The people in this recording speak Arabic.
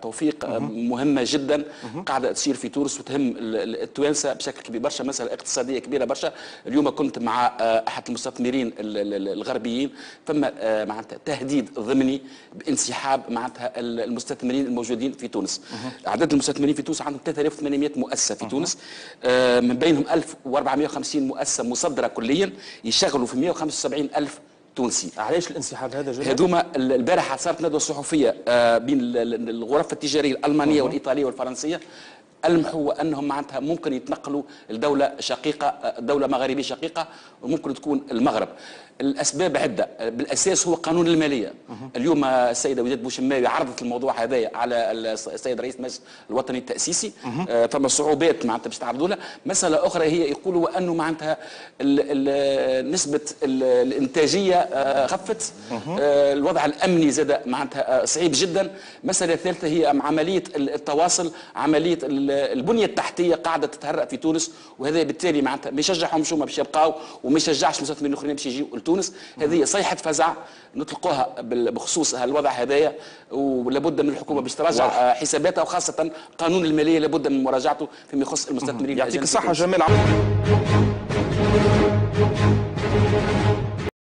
توفيق مهمه جدا قاعده تصير في تونس وتهم التوانسه بشكل كبير برشا، مساله اقتصاديه كبيره برشا. اليوم كنت مع احد المستثمرين الغربيين، فما معناتها تهديد ضمني بانسحاب معناتها المستثمرين الموجودين في تونس. عدد المستثمرين في تونس عندهم 3800 مؤسسه في تونس، من بينهم 1450 مؤسسه مصدره كليا يشغلوا في 175 ألف تونسي. علاش الانسحاب هذا جميل؟ هذوما البارحه صارت ندوه صحفيه بين الغرف التجاريه الالمانيه والايطاليه والفرنسيه، ألمحوا أنهم معناتها ممكن يتنقلوا لدولة شقيقة، دولة مغاربية شقيقة، وممكن تكون المغرب. الأسباب عدة، بالأساس هو قانون المالية. اليوم السيدة وداد بوشماوي عرضت الموضوع هذايا على السيد رئيس المجلس الوطني التأسيسي، فما صعوبات معناتها باش تعرضوا لها. مسألة أخرى هي يقولوا أنه معناتها نسبة الإنتاجية خفت، الوضع الأمني زاد معناتها صعيب جدا. مسألة ثالثة هي عملية التواصل، عملية البنيه التحتيه قاعده تتهرأ في تونس، وهذا بالتالي معناتها ما يشجعهمش هما باش يبقاو، وما يشجعش المستثمرين الاخرين باش يجيو لتونس. هذه صيحه فزع نطلقوها بخصوص الموضوع هذايا، ولابد من الحكومه باش تراجع حساباتها، وخاصه قانون الماليه لابد من مراجعته فيما يخص المستثمرين. يعطيك الصحه جمال.